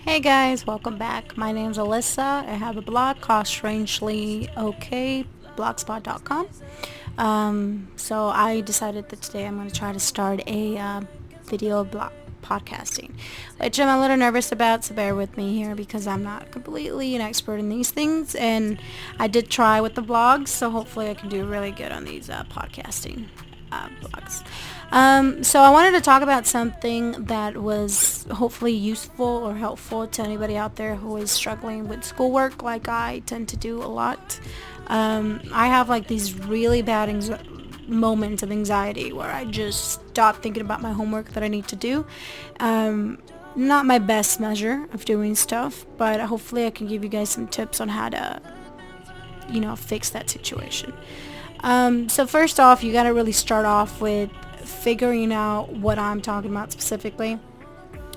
Hey guys, welcome back. My name's Alyssa. I have a blog called Strangely Okay, blogspot.com. So I decided that today I'm going to try to start a video blog podcasting, which I'm a little nervous about, so bear with me here because I'm not completely an expert in these things, and I did try with the blogs, so hopefully I can do really good on these podcasting blogs. So I wanted to talk about something that was hopefully useful or helpful to anybody out there who is struggling with schoolwork like I tend to do a lot. I have like these really bad moments of anxiety where I just stop thinking about my homework that I need to do. Not my best measure of doing stuff, but hopefully I can give you guys some tips on how to, fix that situation. So first off, you got to really start off with figuring out what I'm talking about specifically.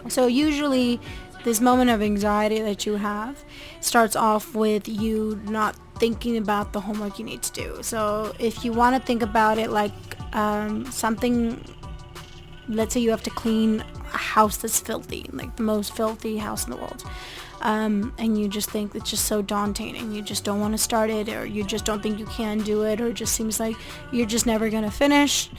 So usually this moment of anxiety that you have starts off with you not thinking about the homework you need to do. So if you want to think about it like something, let's say you have to clean a house that's filthy, like the most filthy house in the world. And you just think it's just so daunting and you just don't want to start it, or you just don't think you can do it, or it just seems like you're just never going to finish.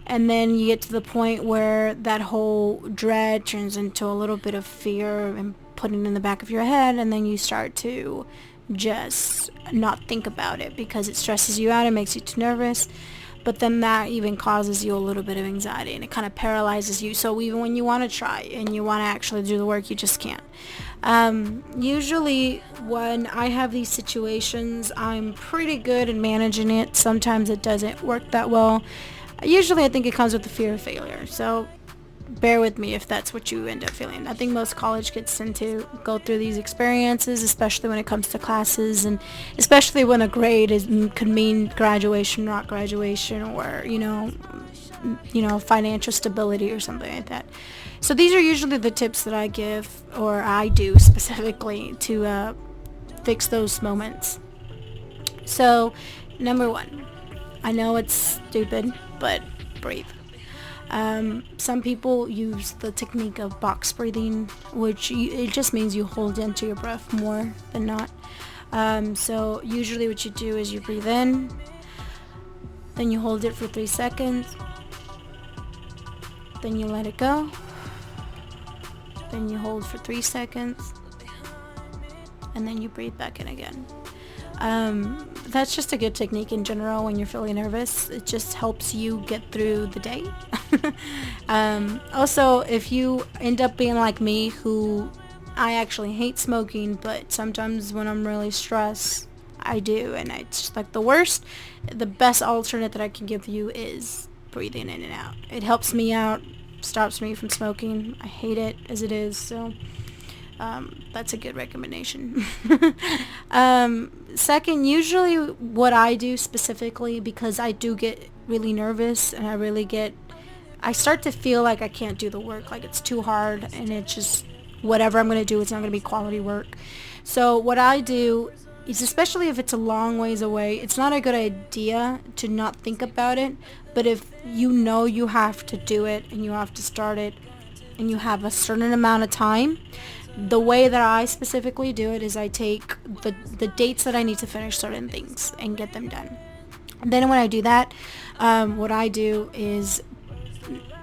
And then you get to the point where that whole dread turns into a little bit of fear and putting it in the back of your head, and then you start to just not think about it because it stresses you out, it makes you too nervous. But then that even causes you a little bit of anxiety, and it kind of paralyzes you. So even when you want to try and you want to actually do the work, you just can't. Usually when I have these situations, I'm pretty good at managing it. Sometimes it doesn't work that well. Usually I think it comes with the fear of failure. So bear with me if that's what you end up feeling. I think most college kids tend to go through these experiences, especially when it comes to classes, and especially when a grade could mean graduation, not graduation, or financial stability or something like that. So these are usually the tips that I give, or I do specifically to fix those moments. So number one, I know it's stupid, but breathe. Some people use the technique of box breathing, which it just means you hold into your breath more than not. So usually what you do is you breathe in, then you hold it for 3 seconds, then you let it go, then you hold for 3 seconds, and then you breathe back in again. That's just a good technique in general when you're feeling nervous. It just helps you get through the day. Also, if you end up being like me, who I actually hate smoking, but sometimes when I'm really stressed, I do, and it's just like the best alternate that I can give you is breathing in and out. It helps me out, stops me from smoking. I hate it as it is, so that's a good recommendation. Second, usually what I do specifically, because I do get really nervous and I start to feel like I can't do the work, like it's too hard, and it's just whatever I'm going to do, it's not going to be quality work. So what I do is, especially if it's a long ways away, it's not a good idea to not think about it. But if you know you have to do it and you have to start it and you have a certain amount of time, the way that I specifically do it is I take the dates that I need to finish certain things and get them done. And then when I do that, what I do is,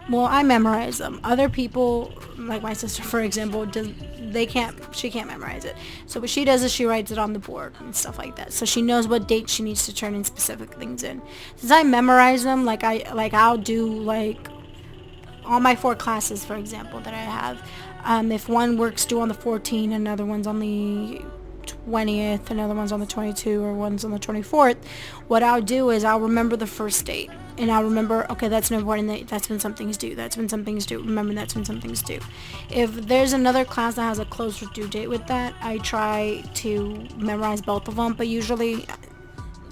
I memorize them. Other people, like my sister, for example, she can't memorize it. So what she does is she writes it on the board and stuff like that. So she knows what date she needs to turn in specific things in. Since I memorize them, I'll do like all my 4 classes, for example, that I have. If one work's due on the 14th, another one's on the 20th, another one's on the 22nd, or one's on the 24th, what I'll do is I'll remember the first date. And I'll remember, okay, that's an important date. That's when something's due. That's when something's due. Remember, that's when something's due. If there's another class that has a closer due date with that, I try to memorize both of them. But usually,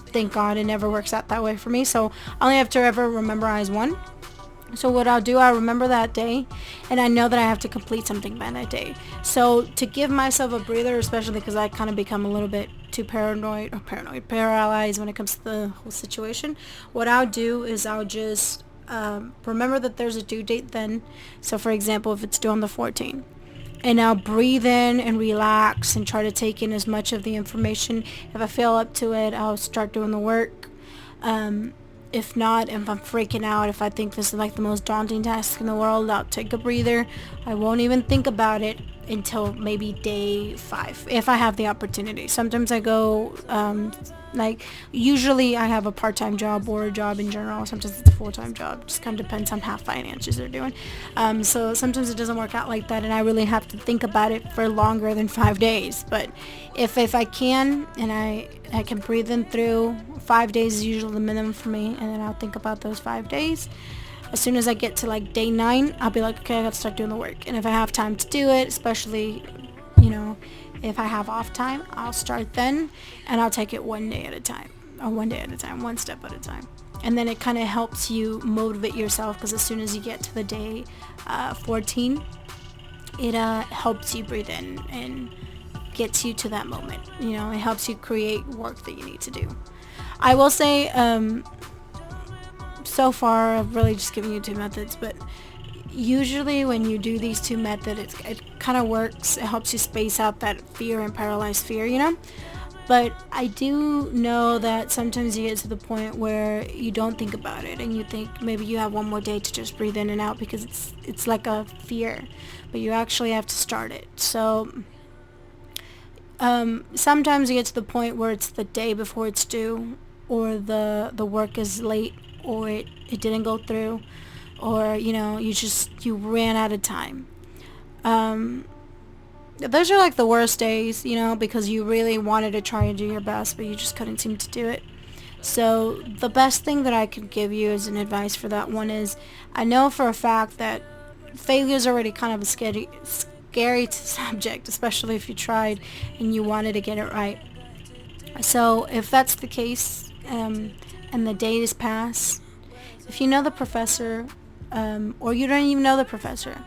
thank God, it never works out that way for me. So I only have to ever memorize one. So what I'll do, I'll remember that day, and I know that I have to complete something by that day. So to give myself a breather, especially because I kind of become a little bit too paralyzed when it comes to the whole situation, what I'll do is I'll just remember that there's a due date then. So for example, if it's due on the 14th, And I'll breathe in and relax and try to take in as much of the information. If I feel up to it, I'll start doing the work. If not, if I'm freaking out, if I think this is like the most daunting task in the world, I'll take a breather. I won't even think about it until maybe day 5, if I have the opportunity. Sometimes I go, like, usually I have a part-time job or a job in general. Sometimes it's a full-time job. Just kind of depends on how finances are doing. So sometimes it doesn't work out like that, and I really have to think about it for longer than 5 days. But if I can, and I can breathe in through, 5 days is usually the minimum for me, and then I'll think about those 5 days. As soon as I get to like day 9, I'll be like, okay, I gotta start doing the work. And if I have time to do it, especially, if I have off time, I'll start then, and I'll take it one day at a time, one step at a time. And then it kind of helps you motivate yourself, because as soon as you get to the day 14, it helps you breathe in and gets you to that moment. It helps you create work that you need to do. I will say, so far I've really just given you 2 methods, but usually when you do these 2 methods, it kind of works. It helps you space out that fear and paralyzed fear, But I do know that sometimes you get to the point where you don't think about it, and you think maybe you have one more day to just breathe in and out because it's like a fear, but you actually have to start it. So sometimes you get to the point where it's the day before it's due, or the work is late, or it didn't go through, or you ran out of time. Those are like the worst days, because you really wanted to try and do your best, but you just couldn't seem to do it. So the best thing that I could give you as an advice for that one is, I know for a fact that failure is already kind of a scary subject, especially if you tried and you wanted to get it right. So if that's the case, and the days pass, if you know the professor, or you don't even know the professor,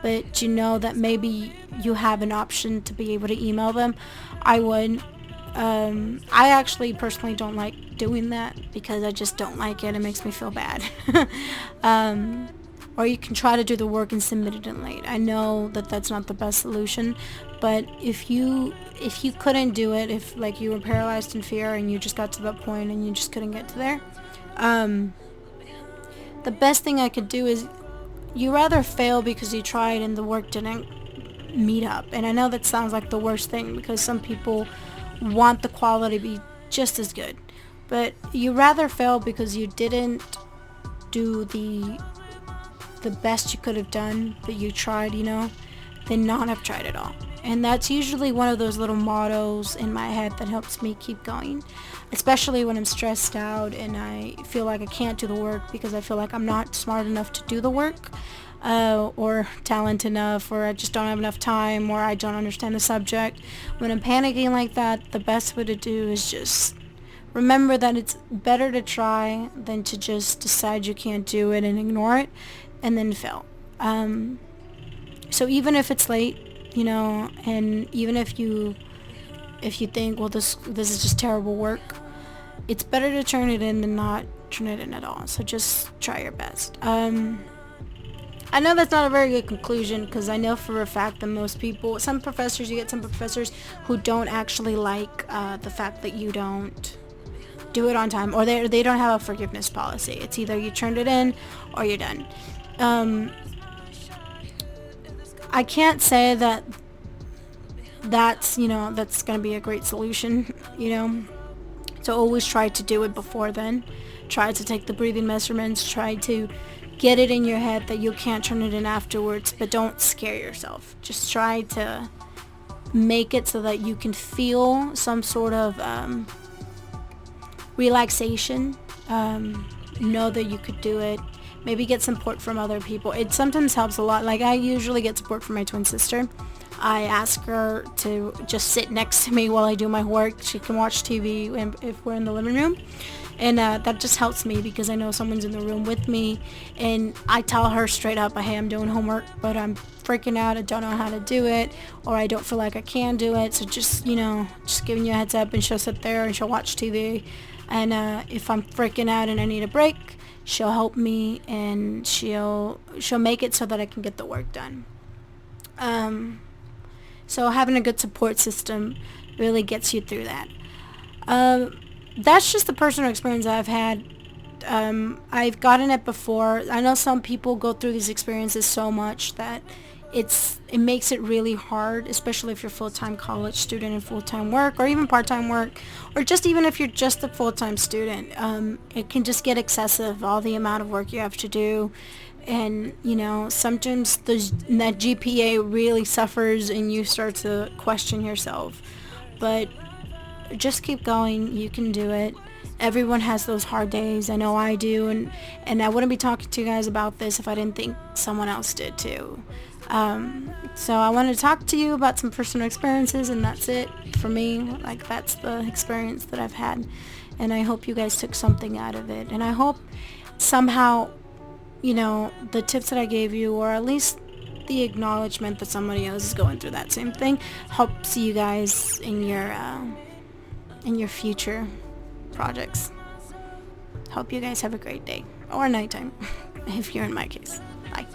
but you know that maybe you have an option to be able to email them, I would. I actually personally don't like doing that, because I just don't like it. It makes me feel bad. Or you can try to do the work and submit it in late. I know that that's not the best solution, but if you couldn't do it, if like you were paralyzed in fear and you just got to that point and you just couldn't get to there, the best thing I could do is, you rather fail because you tried and the work didn't meet up. And I know that sounds like the worst thing, because some people want the quality to be just as good, but you rather fail because you didn't do the best you could have done, but you tried, than not have tried at all. And that's usually one of those little mottos in my head that helps me keep going, especially when I'm stressed out and I feel like I can't do the work because I feel like I'm not smart enough to do the work, or talented enough, or I just don't have enough time, or I don't understand the subject. When I'm panicking like that, the best way to do is just remember that it's better to try than to just decide you can't do it and ignore it and then fail. So even if it's late, and even if you think, well, this is just terrible work, it's better to turn it in than not turn it in at all. So just try your best. I know that's not a very good conclusion, because I know for a fact that you get some professors who don't actually like the fact that you don't do it on time, or they don't have a forgiveness policy. It's either you turned it in or you're done. I can't say that that's going to be a great solution, So always try to do it before then. Try to take the breathing measurements. Try to get it in your head that you can't turn it in afterwards, but don't scare yourself. Just try to make it so that you can feel some sort of relaxation. Know that you could do it. Maybe get support from other people. It sometimes helps a lot. Like, I usually get support from my twin sister. I ask her to just sit next to me while I do my work. She can watch TV if we're in the living room. And that just helps me, because I know someone's in the room with me. And I tell her straight up, hey, I'm doing homework, but I'm freaking out. I don't know how to do it, or I don't feel like I can do it. So just giving you a heads up. And she'll sit there and she'll watch TV. And if I'm freaking out and I need a break, she'll help me, and she'll make it so that I can get the work done. So having a good support system really gets you through that. That's just the personal experience I've had. I've gotten it before. I know some people go through these experiences so much that it makes it really hard, especially if you're a full-time college student and full-time work, or even part-time work, or just even if you're just a full-time student. It can just get excessive, all the amount of work you have to do. And, sometimes that GPA really suffers and you start to question yourself. But just keep going. You can do it. Everyone has those hard days. I know I do. And I wouldn't be talking to you guys about this if I didn't think someone else did too. So I wanted to talk to you about some personal experiences, and that's it for me. Like, that's the experience that I've had. And I hope you guys took something out of it. And I hope somehow, the tips that I gave you, or at least the acknowledgement that somebody else is going through that same thing, helps you guys in your future projects. Hope you guys have a great day, or nighttime if you're in my case. Bye.